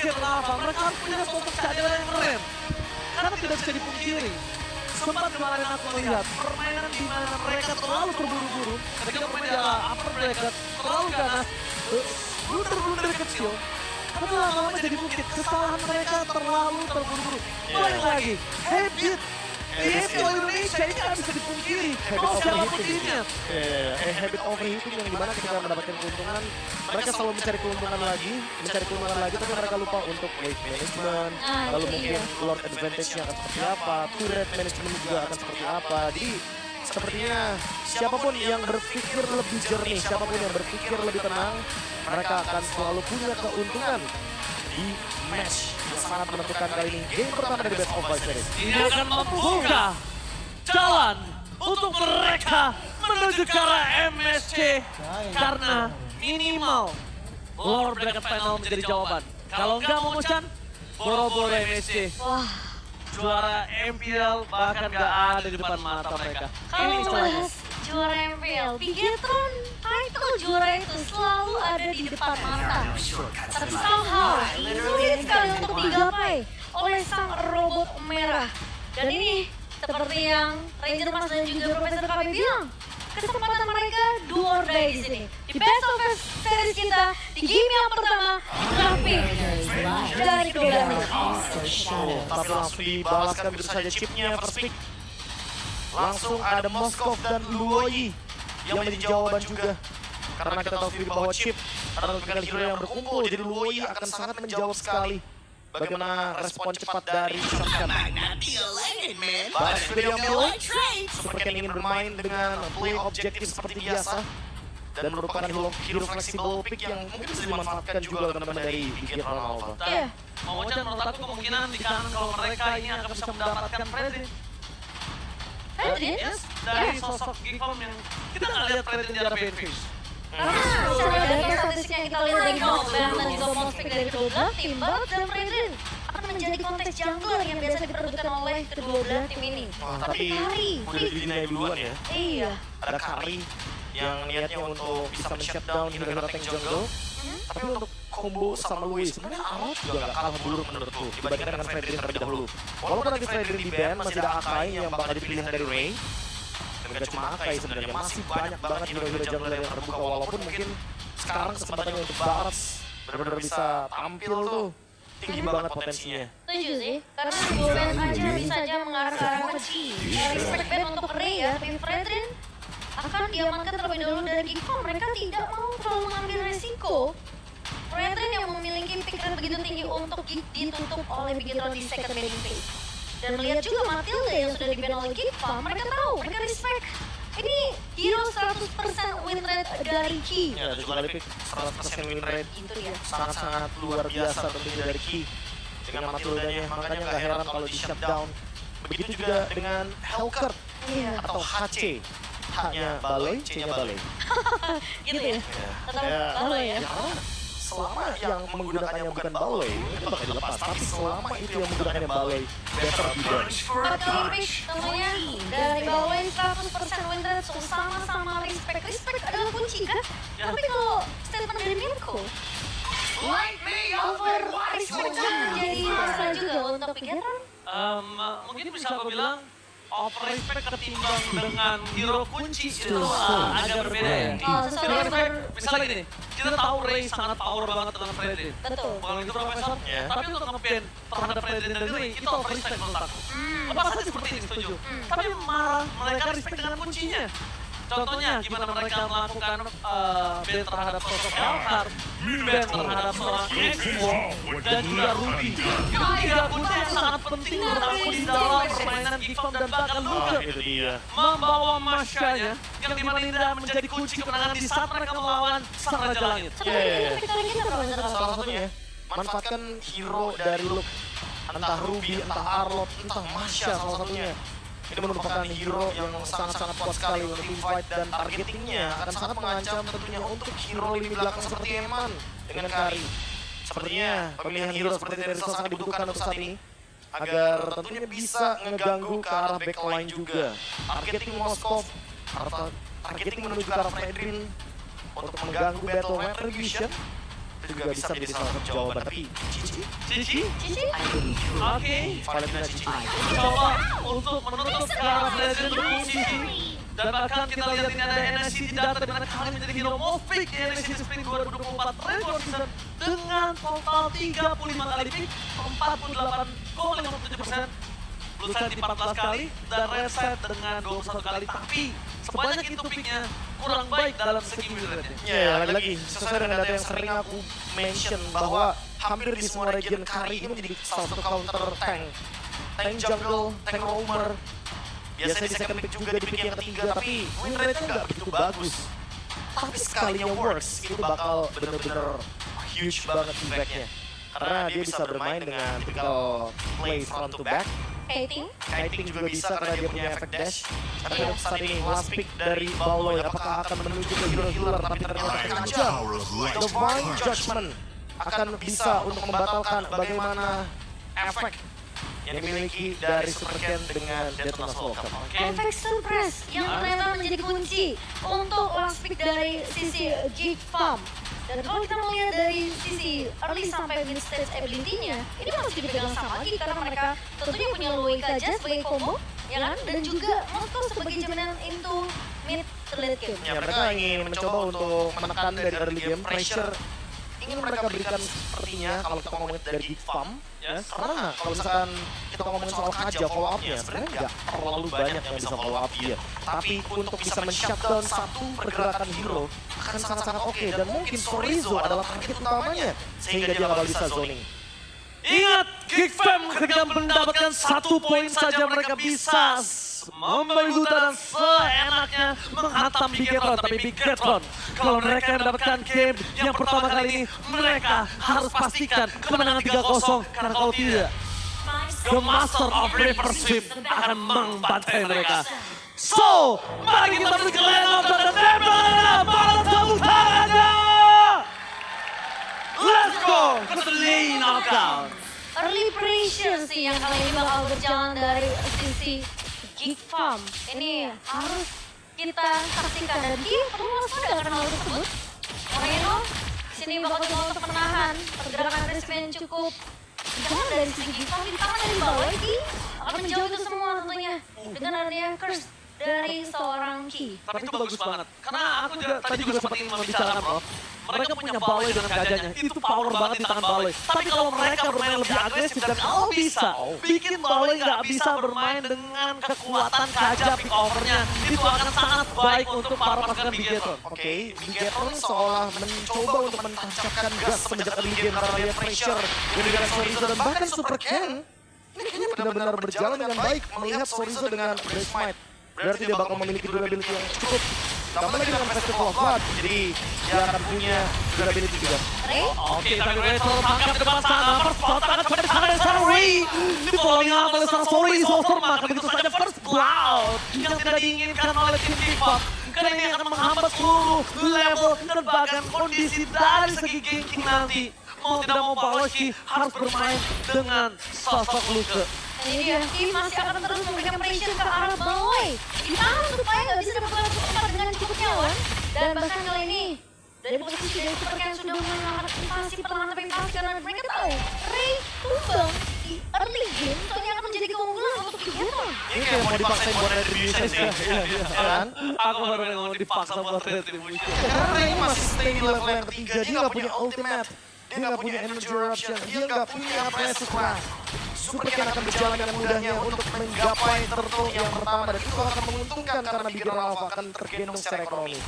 Zero Lava, mereka harus punya fokus keadilan yang keren. Karena tidak bisa dipungkiri. Sempat kemarin aku melihat permainan di mana mereka terlalu terburu-buru. Ketika bermain di upper bracket, terlalu ganas. Blunder-blunder kecil. Tapi lama-lama jadi bukit, kesalahan mereka terlalu terburu-buru. Balik lagi, habit. Di FPL Indonesia ini nggak bisa dipungkiri. Mau siapapun timnya. Habit overheating yang dimana ketika mendapatkan keuntungan, mereka selalu mencari keuntungan lagi, tapi mereka lupa untuk wave management, lalu mungkin lord advantage-nya akan seperti apa, turret management juga akan seperti apa. Jadi sepertinya siapapun yang berpikir lebih jernih, siapapun yang berpikir lebih tenang, mereka akan selalu punya keuntungan di match yang sangat menentukan kali ini. Game pertama dari Best of Five Series. Ini akan membuka jalan untuk mereka menuju ke arah MSC. Karena minimal lower bracket final menjadi jawaban. Kalau enggak Momochan, boro-boro MSC. Wah, Juara MPL bahkan gak ada di depan mata mereka. kalau bahas juara MPL, Bigetron title juara itu selalu ada di depan mata. Tapi somehow sulit sekali untuk digapai oleh sang robot merah. Dan ini seperti yang Ranger Mas dan juga Profesor KB bilang, kesempatan mereka do or die di sini. Di Best of Five Series kita, di game yang pertama, tapi dari kedua tim. Tapi langsung dibalaskan begitu saja chipnya first pick. Langsung ada Moskov dan Luoyi yang menjadi jawaban juga. Karena kita tahu sendiri bahwa chip adalah tinggal hero yang berkumpul, jadi Luoyi akan sangat menjawab sekali. Bagaimana respon cepat dari Shotgun. Balas sudah diambil, seperti yang ingin bermain dengan play objektif seperti biasa. Dan merupakan hero flexible pick yang mungkin bisa dimanfaatkan juga teman-teman dari Bigetron Alpha. Iya. Momochan menurut aku kemungkinan di kanan kalau mereka ini akan bisa mendapatkan Fredrin. Fredrin? Yes, dari sosok Geekom yang kita nggak lihat Fredrin di arah Banefish. Karena secara data statistik yang kita lihat dari Novel dan juga Mospik dari kedua belah tim, Barat dan Fredrin akan menjadi konteks jungler yang biasa diperebutkan oleh kedua belah tim ini. Tapi Kari, udah dinilai duluan ya. iya. Ada Kari yang niatnya untuk bisa men-shutdown hero-hero tank jungle. Tapi untuk combo sama Luis, sebenarnya Arrow juga gak kalah bulur menurutku dibandingkan dengan Fredrin terlebih dahulu. Walaupun nanti Fredrin di ban, masih ada Akai yang bakal dipilih dari Ray. Dan gak cuma Akai sebenarnya, masih banyak banget hero-hero jungler yang terbuka. Walaupun mungkin sekarang kesempatannya untuk Barats benar-benar bisa tampil tuh. Tinggi banget potensinya. Setuju sih, karena kedua belah aja bisa aja mengarah ke arah kunci. Respect ban untuk Ray ya, tapi Fredrin akan diamankan terlebih dahulu dari Geekom. Mereka tidak mau terlalu mengambil resiko. Fredrin yang memiliki pick rate begitu tinggi untuk ditutup oleh Bigetron di second banning phase. Dan melihat juga Matilda yang sudah di-ban oleh Geekfarm, mereka tahu, mereka respect. Ini hero 100% win rate dari Ki. Ya, ada juga kali pick 100% win rate. Itu dia. Sangat-sangat luar biasa tentunya dari Ki. Dengan Matildanya, makanya gak heran kalau di shutdown. Begitu juga dengan Hellcat Iya. atau HC. H-nya balai, C-nya balai. Gitu ya. Tetap balai ya. Selama yang menggunakannya bukan balai, itu bakal dilepas. Tapi selama itu yang menggunakannya balai, better be done. 4 kali pick tentunya dari bawah 100% win rate, so sama-sama respect. Respect adalah kunci kan? Tapi kalau statement dari Mirko, over respect menjadi masalah juga untuk Bigetron. Mungkin bisa aku bilang over respect ketimbang dengan hero kunci itu agak berbeda ya. Sesuai Hero dengan respect, misalnya gini, kita tahu Ray sangat power banget dengan Fredrin. betul. Bukan itu Profesor, tapi untuk nge-ban terhadap Fredrin dan Ray, itu over respect menurut aku. Lepas aja seperti ini, setuju. Tapi malah mereka respect dengan kuncinya. Contohnya gimana mereka melakukan ban terhadap sosok Elkar, ban terhadap seorang Expo, dan juga Ruby. Itu tiga kunci yang sangat penting menurut aku di dalam permainan Geekom dan bahkan Luka. Itu dia. Membawa Masyanya yang dimana ini menjadi kunci kemenangan di saat mereka melawan Sang Raja Langit. Sebenarnya victory kita Profesor. Salah satunya, manfaatkan hero dari Luke. Entah Ruby, entah Arlot, entah Masha salah satunya. Ini merupakan hero yang sangat-sangat kuat sekali untuk teamfight dan targetingnya akan sangat mengancam tentunya untuk hero lini belakang seperti Eman dengan Kari. Sepertinya pemilihan hero seperti Tereso sangat dibutuhkan untuk saat ini agar tentunya bisa ngeganggu ke arah backline juga. Targeting Moskov atau targeting menuju ke arah Fredrin untuk mengganggu battle retribution. itu juga bisa menjadi salah satu jawaban. Tapi Cici, Cici? Cici? Oke. Valentina Cici. Coba untuk menutup ke arah Legend untuk Cici. Dan bahkan kita lihat ini ada NSC di data dimana kali menjadi hero most pick di NSC Spring 2024 Record Season dengan total 35 kali pick, 48,57%. Blue Side di 14 kali dan Red Side dengan 21 kali. Tapi sebanyak itu picknya kurang baik dalam segi win rate-nya. Ya, lagi-lagi sesuai dengan data yang sering aku mention bahwa hampir di semua region Kari ini menjadi salah satu counter tank. Tank jungle, tank roamer. Biasanya di second pick juga di pick yang ketiga, tapi win rate-nya nggak begitu bagus. Tapi sekalinya works, itu bakal bener-bener huge banget impact-nya. Karena dia bisa bermain dengan typical play front to back. Kiting juga bisa karena dia punya efek dash. Tapi untuk saat ini last pick dari Balloy, apakah akan menuju ke hero healer, tapi ternyata Kaja Divine Judgment akan bisa untuk membatalkan bagaimana efek yang dimiliki dari Super Ken dengan Detona's Welcome. Efek surprise yang ternyata menjadi kunci untuk last pick dari sisi Geek Farm. Dan kalau kita melihat dari sisi early sampai mid stage ability-nya, ini masih dipegang sama Geek karena mereka tentunya punya Luoi Kaja sebagai combo, ya kan? Dan juga Moskow sebagai jaminan into mid to late game. Ya, mereka ingin mencoba untuk menekan dari early game pressure. Ingin mereka berikan sepertinya kalau kita ngomongin dari Geek Farm. Karena kalau misalkan kita ngomongin soal Kaja follow up-nya, sebenarnya nggak terlalu banyak yang bisa follow up dia. Tapi untuk bisa men-shutdown satu pergerakan hero akan sangat-sangat oke. Dan mungkin Sorizo adalah target utamanya sehingga dia nggak bisa zoning. Ingat, Geek Fam ketika mendapatkan 1 poin saja mereka bisa memberi buta dan seenaknya menghantam Bigetron. Tapi Bigetron, kalau mereka mendapatkan game yang pertama kali ini, mereka harus pastikan kemenangan 3-0. Karena kalau tidak, The Master of River Sweep akan membantai mereka. So, mari kita beri kelengar dan tembak para utaranya. Let's go ke the lane knockout. Early pressure sih yang kali ini bakal berjalan dari sisi Geek Farm. Ini harus kita saksikan dan dia perlu waspada karena hal tersebut. Moreno sini bakal coba untuk menahan pergerakan Risman cukup jangan dari sisi Geek Farm di tangan dari bawah ini akan menjauh itu semua tentunya dengan adanya curse dari seorang Ki. Tapi itu bagus banget. Karena aku juga tadi juga sempat ingin membicarakan bro. Mereka punya Balloy dengan Kajanya. Itu power banget di tangan Balloy. Tapi kalau mereka bermain lebih agresif dan kalau bisa bikin Balloy nggak bisa bermain dengan kekuatan Kaja pick overnya, itu akan sangat baik untuk para pasukan Bigetron. Oke, Bigetron seolah mencoba untuk menancapkan gas semenjak early game karena dia pressure dari Sorizo dan bahkan Super Ken. Ini kayaknya benar-benar berjalan dengan baik melihat Sorizo dengan Grace Might. Berarti dia bakal memiliki durability yang cukup. Tambah lagi dengan Festival of Blood, jadi dia akan punya durability juga. Oke, tapi Retro tangkap ke depan sana. First blood tangan pada sana dari sana Ray. Di following up oleh sana Sorizo maka begitu saja first blood yang tidak diinginkan oleh tim K-pop. Karena ini akan menghambat seluruh level dan bahkan kondisi dari segi ganking nanti. Mau tidak mau Balloy harus bermain dengan sosok Luke. Ini dia, tim masih akan terus memberikan pressure ke arah Balloy. Ditahan supaya nggak bisa dapat poin keempat dengan cukup nyawa. Dan bahkan kali ini, dari posisi dari Super Ken sudah melakukan invasi perlahan tapi invasi karena mereka tahu Ray tumbang di early game tentunya akan menjadi keunggulan untuk Bigetron. Ini kayak mau dipaksain buat retribution sih. Kan? Aku baru mau dipaksa buat retribution. Karena Ray masih stay di level yang ketiga, dia nggak punya ultimate. Dia nggak punya energy eruption, dia nggak punya aggressive wrath. Super Ken akan berjalan dengan mudahnya untuk menggapai turtle yang pertama dan itu akan menguntungkan karena Bigetron Alpha akan tergendong secara ekonomi.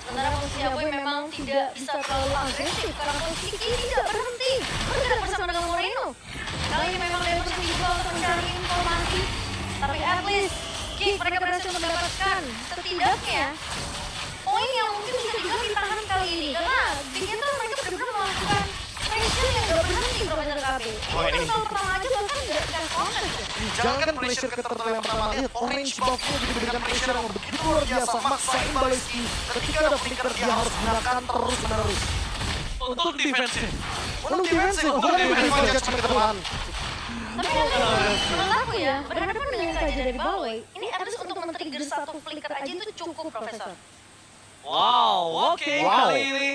Sementara posisi Aboy memang tidak bisa terlalu agresif karena posisi Ki tidak berhenti bergerak bersama dengan Moreno. Kali ini memang dari posisi juga untuk mencari informasi, tapi at least Ki mereka berhasil mendapatkan setidaknya poin yang mungkin bisa juga ditahan kali ini karena Bigetron mereka benar-benar melakukan pressure yang gak berhenti kepada KB. Ini turtle pertama aja bahkan gak konek. Jangan kan pressure ke turtle yang pertama, lihat orange buff-nya diberikan pressure yang begitu luar biasa, maksain Balleski. Ketika ada flicker dia harus gunakan terus-menerus. Untuk defensif. Untuk defensif, bukan diberikan judgment ke depan. Tapi menurut aku ya, berhadapan dengan Kaja dari Balloy, ini at least untuk men-trigger satu flicker aja itu cukup, Profesor. Wow, oke kali ini.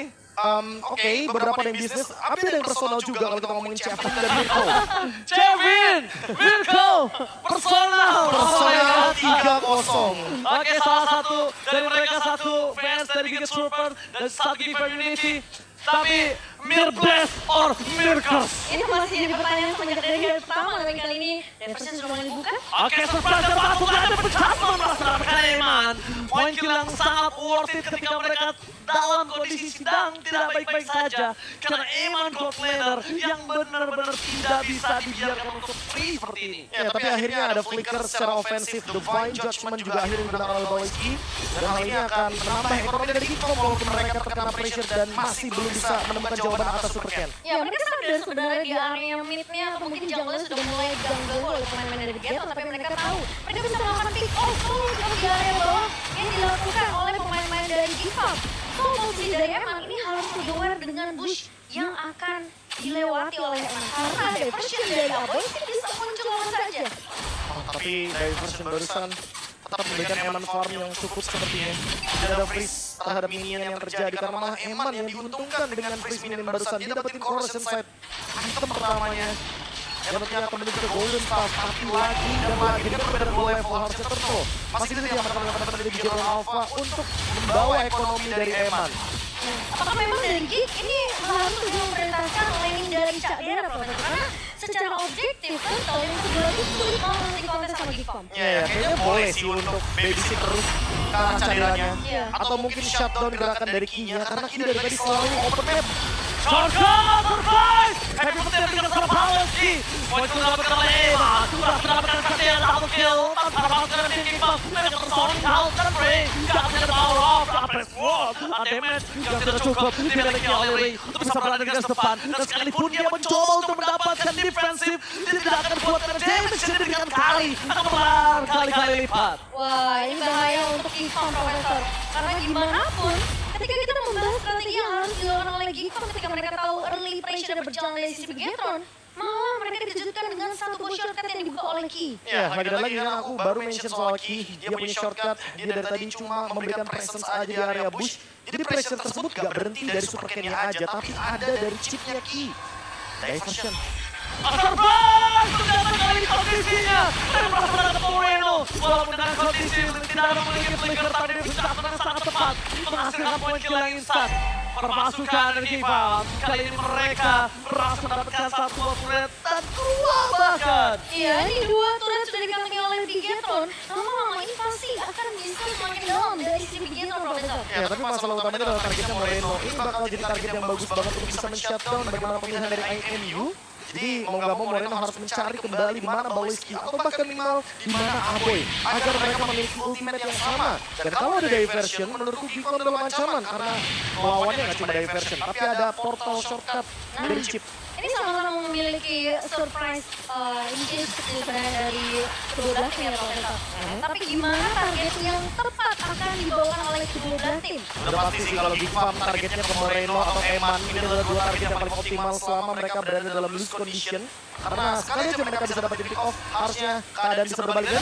Oke, beberapa ada yang bisnis, tapi ada yang personal juga kalau kita ngomongin Chevin dan Mirko. Chevin, Mirko, personal. Personal 3-0. Oke, salah satu dari mereka satu fans dari Biggest Super dan satu Giver Unity. Tapi Mirbless or Mirkers? Ini masih jadi pertanyaan semenjak dari hari pertama, tapi kali ini Diversion sudah mulai dibuka. Oke, surprise terbaru bukan ada pencaman merasakan Eman. Poin kill yang sangat worth it ketika mereka dalam kondisi sedang tidak baik-baik saja. Karena Eman gold laner yang benar-benar tidak bisa dibiarkan untuk free seperti ini. Ya, tapi akhirnya ada flicker secara ofensif. Divine Judgment juga akhirnya digunakan oleh Bawski. Dan hal ini akan menambah ekonomi dari Gikom walaupun mereka terkena pressure dan masih belum bisa menemukan jawaban atas Super Ken. Ya, mereka sadar sebenarnya di area mid-nya atau mungkin jungle-nya sudah mulai ganggu oleh pemain-pemain dari Ghetto, tapi mereka tahu mereka bisa melakukan pick off di area bawah yang dilakukan oleh pemain-pemain dari Gikom. So, posisi dari Eman ini harus berdengar dengan bush yang akan dilewati oleh Eman. Karena diversion dari Aboy sih bisa muncul kapan saja. Tapi Diversion barusan tetap memberikan Eman farm yang cukup sepertinya. Tidak ada freeze terhadap minion yang terjadi karena malah Eman yang diuntungkan dengan freeze minion barusan. Dia dapetin corrosion side item pertamanya. Yang ternyata menuju ke golden staff, tapi lagi dan lagi dengan perbedaan 2 level harusnya turtle. Masih bisa diamankan oleh teman-teman dari Bigetron Alpha untuk membawa ekonomi dari Eman. Apakah memang dari Geek ini harus juga memerintahkan laning dari Cak Dera, Profesor? Karena secara objektif kan kalau yang kedua itu sulit banget nanti kontes sama Geekom. Ya, kayaknya boleh sih untuk babysit terus ke arah cadiranya. Iya. Atau mungkin shutdown gerakan dari Ki-nya karena Ki dari tadi selalu open map. Shotgun surprise! Happy Petir dengan sama Bawski. Poin itu dapatkan oleh Eman. Sudah mendapatkan karya double kill. Tanpa melakukan tim Gikom. Mereka tersohor di hal dan Ray. Gak bisa power off. Press wall. Damage yang tidak cukup dimiliki oleh Ray untuk bisa berada di garis depan. Dan sekalipun dia mencoba untuk mendapatkan defensif, dia tidak akan kuat karena damage yang diberikan kali akan berkali-kali lipat. Wah, ini bahaya untuk Geekom, Profesor. Karena gimana pun, ketika kita membahas strategi yang harus dilakukan oleh Geekom ketika mereka tahu early pressure berjalan dari sisi Bigetron, malah mereka dikejutkan dengan satu buah shortcut yang dibuka oleh Ki. Ya, lagi dan lagi kan aku baru mention soal Ki. Dia punya shortcut, dia dari tadi cuma memberikan presence aja di area bush. Jadi pressure tersebut gak berhenti dari Super Ken-nya aja, tapi ada dari chipnya Ki. Diversion. Surprise! Ternyata kali ini kondisinya mereka merasa menangkap Moreno. Walaupun dengan kondisi tidak memiliki flicker, tapi dia bisa dengan sangat tepat menghasilkan poin kill yang instan. Permasukan dari Givam. Kali ini mereka berhasil mendapatkan satu buah turret dan dua bahkan. Iya, ini dua turret sudah dikantongi oleh Bigetron. Lama-lama ini pasti akan bisa semakin dalam dari sisi Bigetron, Profesor. Ya, tapi masalah utamanya adalah targetnya Moreno. Ini bakal jadi target yang bagus banget untuk bisa men-shutdown bagaimana pemilihan dari IMU. Jadi mau nggak mau Moreno harus mencari kembali di mana Bawski atau bahkan minimal di mana Aboy agar mereka memiliki ultimate yang sama. Dan kalau ada diversion, menurutku Gikom adalah ancaman karena melawannya nggak cuma diversion, tapi ada portal shortcut dari chip. Ini sama-sama memiliki surprise engine kecil sebenarnya dari kedua belah tim ya, Profesor. Tapi gimana target yang tepat akan dibawakan oleh kedua belah tim? Udah pasti sih kalau Gikom targetnya ke Moreno atau Eman, ini adalah dua target yang paling optimal selama mereka berada dalam loose condition. Karena sekali aja mereka bisa dapat pick off, harusnya keadaan bisa berbalik.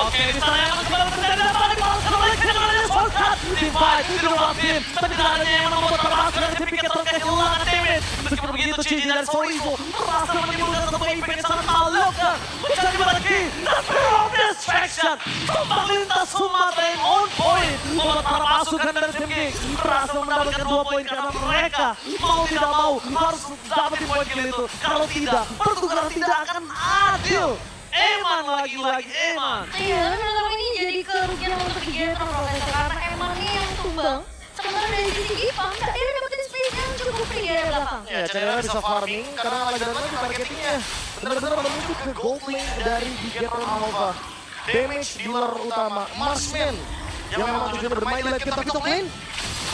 Oke, di sana yang kembali terjadi balik bola kembali ke dalam shortcut. Divide di luar tim, tapi tidak ada yang membuat termasuk dari tim Piket kehilangan damage. Meskipun begitu, Cici dari Sorizo berhasil menimbulkan satu impact yang sangat maloka. Mencari lagi, dan Pure Distraction tumbang lintas Sumatera yang on point. Membuat para pasukan dari tim King berhasil mendapatkan 2 poin karena mereka mau tidak mau harus dapetin poin kill itu. Kalau tidak, pertukaran tidak akan adil. Eman lagi-lagi Eman. Iya, tapi menurut aku ini jadi kerugian untuk Bigetron, Profesor. Karena Eman ini yang tumbang. Sementara dari sisi Givam, Cak Dera dapetin space yang cukup free di area belakang. Ya, Cedera bisa farming karena lagi dan lagi targetingnya benar-benar menuju ke gold lane dari Bigetron Alpha. Damage dealer utama, Marksman, yang memang tujuannya bermain di late game tapi top lane.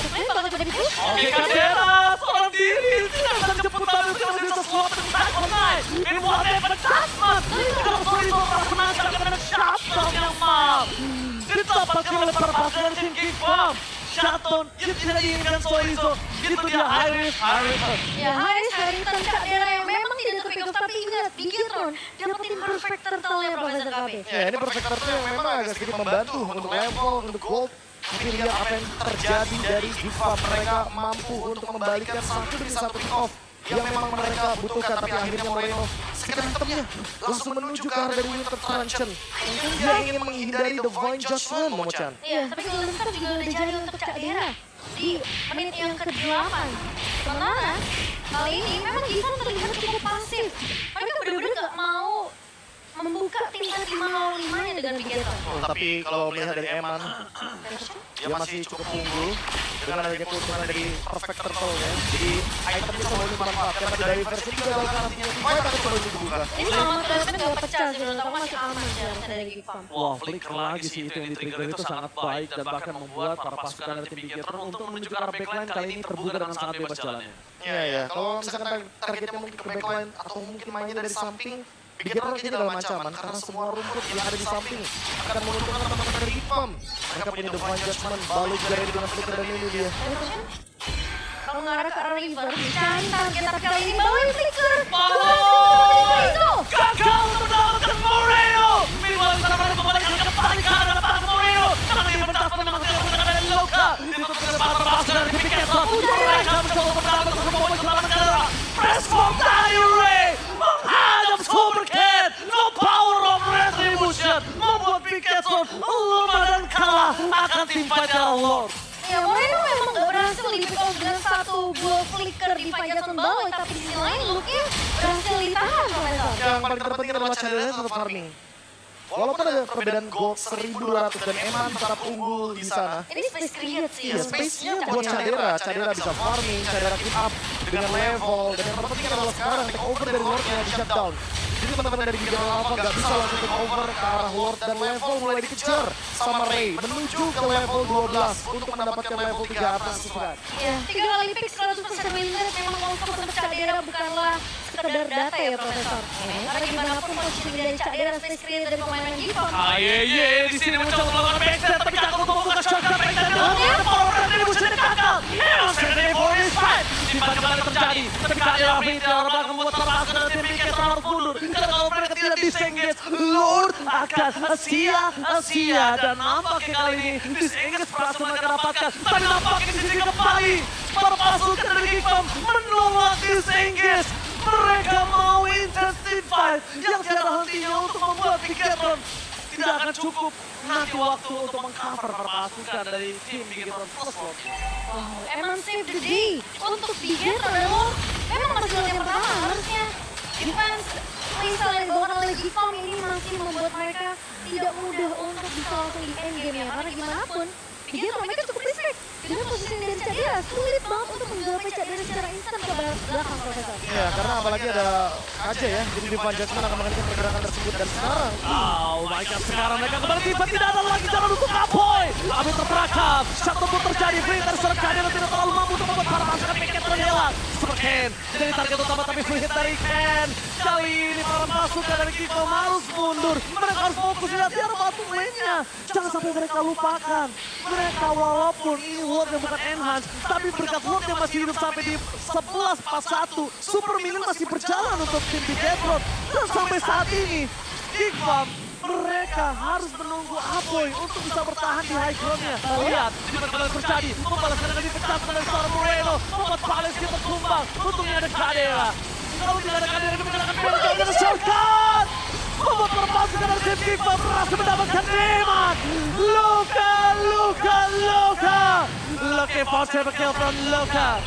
Ini bakal coba di-push. Oke, Candela, seorang diri, tidak bisa dijemput balik, tidak bisa swap dan back on night. Ini buat adjustment. Kalau Sorizo harus menangkan dengan shutdown yang mal. Ditempatkan oleh para pasukan tim Givam. Shutdown yang tidak diinginkan Sorizo. Itu dia high risk. Ya, Harrington Cak Dera yang memang tidak ke pick off, tapi ingat, Bigetron dapetin perfect turtle-nya, Profesor KB. Ya, ini perfect turtle yang memang agak sedikit membantu untuk level, untuk gold. Tapi lihat apa yang terjadi dari Giva. Mereka mampu untuk membalikan satu demi satu pick off yang memang mereka butuhkan. Tapi akhirnya Moreno sekedar tempnya langsung menuju ke arah dari Winter Truncheon. Mungkin dia ingin menghindari Divine Judgment, Momo-chan. Iya, tapi Golden Star juga udah jadi untuk Cak Dera di menit yang ke-8. Sementara kali ini memang Gifon terlihat cukup pasif. Mereka benar-benar nggak mau membuka tim 5-5-nya dengan Bigetron. Tapi kalau melihat dari Eman, dia masih cukup unggul dengan adanya keuntungan dari Perfect Turtle ya. Jadi itemnya selalu dimanfaatkan, tapi dari versi juga dalam nantinya fight akan selalu dibuka. Ini sama Crescent nggak pecah sih, menurut aku masih aman sih harusnya dari Gifon. Wah, flicker lagi sih itu yang di-trigger itu sangat baik dan bahkan membuat para pasukan dari tim Bigetron untuk menuju ke arah backline kali ini terbuka dengan sangat bebas jalannya. Iya ya, kalau misalkan targetnya mungkin ke backline atau mungkin mainnya dari samping, Bigetron kayaknya dalam ancaman karena semua rumput yang ada di samping akan menguntungkan teman-teman dari Ipam. Mereka punya Divine Judgment, balik dari dengan flicker dan ini dia. Kalau mengarah ke arah river, cari target tapi kali ini bawain flicker. Gagal mendapatkan Moreno. Meanwhile, kita akan kembalikan kembali ke arah depan Moreno. Karena dia bertahan dengan dari Loka. Ditutup dengan para pasukan dari Bigetron. Mereka mencoba mendapatkan semua keselamatan negara. Press for Ray menghadap Supercat. No power of retribution membuat Bigetron lemah dan kalah akan tim fight Lord. Ya, Moreno memang nggak berhasil di pick off dengan satu buah flicker di Fajason bawah, tapi di sisi lain Luke berhasil ditahan, Profesor. Yang paling terpenting adalah Chandra tetap farming. Walaupun ada perbedaan gold 1200 dan Eman tetap unggul di sana. Ini space create sih. Iya, space-nya buat Chandra bisa farming, Chandra keep up dengan level, dan yang terpenting adalah sekarang take over dari Lord-nya di shutdown. Jadi teman-teman dari Bigetron Alpha gak bisa langsung take over ke arah Lord dan level mulai dikejar sama Ray menuju ke level 12 untuk mendapatkan level 3 atas sesuai. Ya, 3 kali pick 100% win rate memang untuk Cak Dera bukanlah sekedar data ya, Profesor. Karena gimana pun positioning dari Cak Dera space create dari pemain Gifon. Ayeye di sini mencoba melakukan backstep tapi Cak untuk membuka shotgun backstep dan power retribution gagal. Enos ready for his fight. Simpan kembali terjadi tapi Cak Dera Fitra bakal membuat terpaksa dari tim Bigetron harus mundur. Karena kalau mereka tidak disengage, Lord akan sia-sia dan nampaknya kali ini disengage berhasil mereka dapatkan. Tapi nampaknya di sini kembali para pasukan dari Gifon menolak disengage. Mereka mau intensif fight yang tiada hentinya untuk membuat Bigetron tidak akan cukup nanti waktu untuk mengcover para pasukan dari tim Bigetron plus Lord. Wow, emang save the day untuk Bigetron dan Lord. Memang masih yang pertama harusnya defense Lisa yang dibawakan oleh Gifon ini masih membuat mereka tidak mudah untuk bisa langsung di end game ya. Karena gimana pun Bigetron mereka cukup respect dengan posisi dari Cak Dera. Sulit banget untuk menggapai Cak Dera secara instan ke belakang, Profesor. Iya, karena apalagi ada Kaja ya, jadi Divine Judgment akan menghentikan pergerakan tersebut dan sekarang Oh my god, sekarang mereka kembali tiba tidak ada lagi jalan untuk Apoy. Api terperangkap, satu pun terjadi, Flitter serta Dera tidak terlalu mampu untuk membuat para pasukan Bigetron hilang. Super Ken jadi target utama tapi free hit dari Ken. Kali ini para pasukan dari Gifon harus mundur. Mereka harus fokus lihat dia batu lainnya. Jangan sampai mereka lupakan. Mereka walaupun ini World yang bukan enhance, tapi berkat World yang masih hidup sampai di 11-4-1, Super Minion masih berjalan untuk tim Bigetron. Dan sampai saat ini, Gifon mereka harus menunggu Apoy untuk bisa bertahan di high ground-nya. Lihat, di mana terjadi, membalaskan dengan dipecahkan dari seorang Moreno, membuat Valencia tertumbang. Untungnya ada Kadera. Kalau tidak ada Kadera, dia akan berdiri dengan shortcut. Membuat perpasukan dari tim Gifon berhasil mendapatkan Neman. Luka. Looking for triple kill from Luka.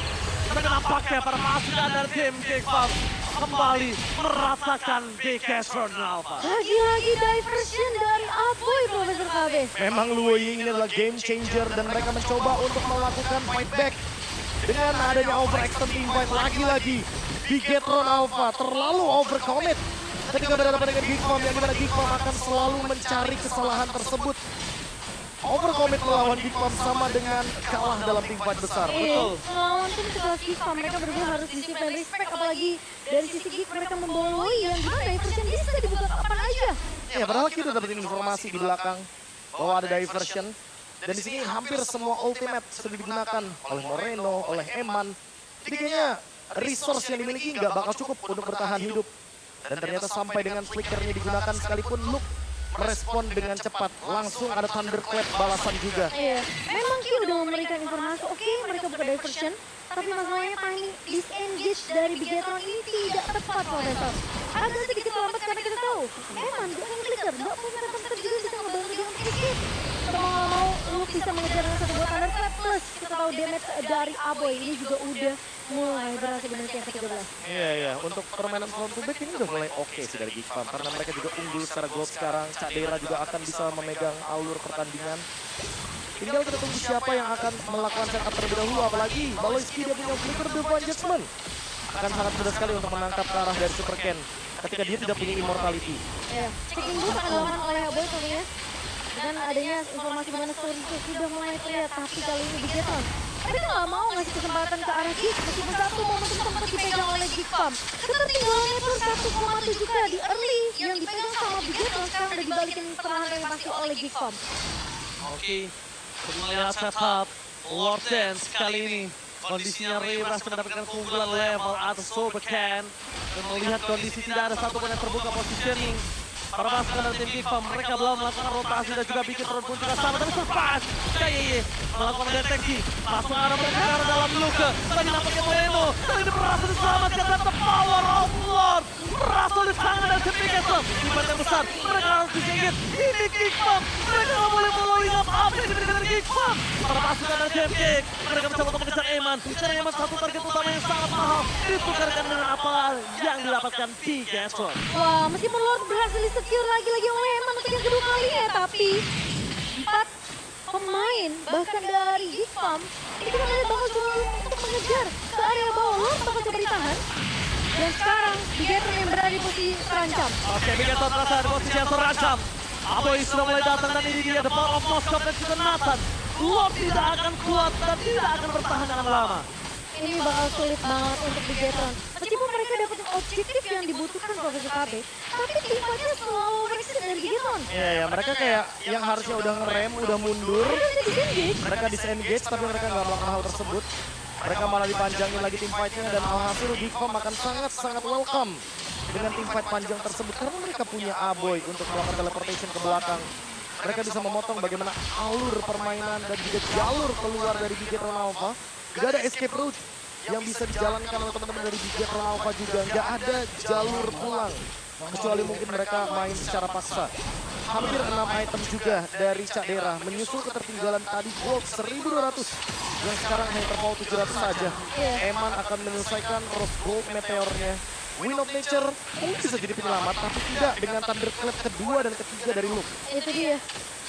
Tapi nampaknya para pasukan dari tim Gifon kembali merasakan Bigetron Alpha. Lagi-lagi diversion dari Apoy, Profesor KB. memang Luoyi ini adalah game changer dan mereka mencoba untuk melakukan fight back dengan adanya overextend team fight lagi-lagi. Bigetron Alpha terlalu overcommit ketika berhadapan dengan Gifon, yang dimana Gifon akan selalu mencari kesalahan tersebut. Overcommit melawan Gifon sama dengan kalah dalam team fight besar. Betul. Melawan tim sekelas Gifon, mereka benar-benar harus disiplin respect, apalagi dari sisi Gifon mereka membawa Loi yang gimana diversion bisa dibuka kapan aja. Ya, padahal kita dapetin informasi di belakang bahwa ada diversion. Dan di sini hampir semua ultimate sudah digunakan oleh Moreno, oleh Eman. Jadi kayaknya resource yang dimiliki nggak bakal cukup untuk bertahan hidup. Dan ternyata sampai dengan flickernya digunakan sekalipun Luke merespon dengan cepat. Langsung ada Thunderclap balasan juga. Iya, memang Q udah memberikan informasi, oke mereka buka diversion, tapi masalahnya timing disengage dari Bigetron ini tidak tepat kalau saya tahu. Agak sedikit lambat karena kita tahu, Eman gak akan ngejar, gak punya rekam juga bisa ngebantu dia untuk escape. Mau lu bisa mengejar dengan satu buat Thunderclap plus kita tahu damage dari Aboy ini juga udah mulai berhasil di menit yang ke-13. Iya, untuk permainan front to back ini udah mulai oke sih dari Geek Farm. Karena mereka juga unggul secara gold sekarang. Cak Dera juga akan bisa memegang alur pertandingan. Tinggal kita tunggu siapa yang akan melakukan setup terlebih dahulu. Apalagi Baloyski dia punya flicker Divine Judgment. Akan sangat mudah sekali untuk menangkap ke arah dari Super Ken ketika dia tidak punya immortality. Iya, checking dulu akan dilakukan oleh Aboy tentunya. Dengan adanya informasi mana story itu sudah mulai terlihat, tapi kali ini Bigetron mereka nggak mau ngasih kesempatan ke arah Geek meskipun satu momentum sempat dipegang oleh Geek Farm. Ketertinggalannya pun 1,7K di early yang dipegang sama Bigetron sekarang udah dibalikin perlahan yang pasti oleh Geek Farm. Oke, melihat setup Lord Dance kali ini. Kondisinya Ray berhasil mendapatkan keunggulan level atas Super Ken. Dan melihat kondisi tidak ada satu pun yang terbuka positioning. Para pasukan dari tim Geek Farm, mereka belum melakukan rotasi dan juga bikin turun pun juga sama. Tapi surprise! Kayak melakukan deteksi. Masuk arah mereka ke arah dalam luka. Tadi nampaknya Moreno. Tapi ini berhasil diselamatkan dan the power of Lord. Berhasil di tangan dari tim Bigetron. Di badan yang besar, mereka harus disingkir. Ini Geek Farm. Mereka nggak boleh blowing up apa yang dimiliki dari Geek Farm. Para pasukan dari tim Geek, mereka mencoba untuk mengejar Eman. Dan Eman satu target utama yang sangat mahal. Ditukarkan dengan apa yang didapatkan Bigetron. Wah, meskipun Lord berhasil di-secure lagi-lagi oleh Eman untuk yang kedua kalinya, tapi 4 pemain bahkan dari Geek Farm ini kita lihat bakal coba untuk mengejar ke area bawah. Lord bakal coba ditahan. Dan sekarang Bigetron yang berada di posisi terancam. Oke, Bigetron terasa di posisi yang terancam. Aboy sudah mulai datang dan ini dia the power of Moskov dan juga Nathan. Lord tidak akan kuat dan tidak akan bertahan dengan lama. Ini bakal sulit banget untuk Bigetron. Meskipun mereka dapetin objektif yang dibutuhkan Profesor KB, tapi timnya selalu reaksi dari Bigetron. Iya, mereka kayak yang harusnya udah ngerem, udah mundur. Mereka udah disengage. Mereka disengage tapi mereka nggak melakukan hal tersebut. Mereka malah dipanjangin lagi tim fight-nya dan alhasil Geek Farm akan sangat welcome dengan tim fight panjang tersebut karena mereka punya Aboy untuk melakukan teleportation ke belakang. Mereka bisa memotong bagaimana alur permainan dan juga jalur keluar dari Bigetron Alpha. Gak ada escape route yang bisa dijalankan oleh teman-teman dari Bigetron Alpha juga. Gak ada jalur pulang. Kecuali mungkin mereka main secara paksa. Hampir 6 item juga dari Cak Dera menyusul ketertinggalan tadi gold 1200 yang sekarang hanya terpaut 700 saja. Eman akan menyelesaikan Rose Gold Meteornya. Wind of Nature mungkin bisa jadi penyelamat tapi tidak dengan Thunderclap kedua dan ketiga dari Luke. Itu dia.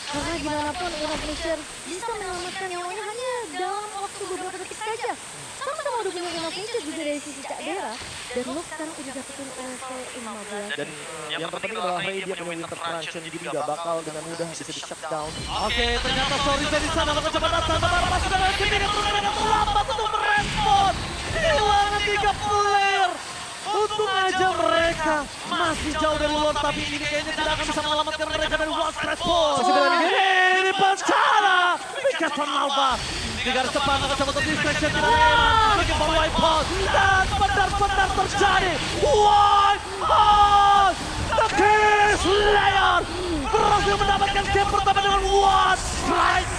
Karena gimana pun Wind of Nature bisa menyelamatkan nyawanya hanya dalam waktu beberapa detik saja. Sama-sama udah punya Wind of Nature juga dari sisi Cak Dera. Dan Luke sekarang udah dapetin level 15. Dan yang terpenting adalah Ray dia punya Winter Truncheon jadi nggak bakal dengan mudah bisa di shutdown. Oke, ternyata Sorry di sana mencoba datang. Para pasukan dari tim Bigetron mereka terlambat untuk merespon. Kehilangan 3 player. Untung aja mereka masih jauh dari Lord, tapi ini kayaknya tidak akan bisa menyelamatkan mereka dari Lost Response. Ini bencana! Bigetron Alpha. Di garis depan akan coba untuk distraction tidak Eman. Bagaimana wipeout. Dan benar-benar terjadi. Wipeout! The Key Slayer berhasil mendapatkan game pertama dengan one strike.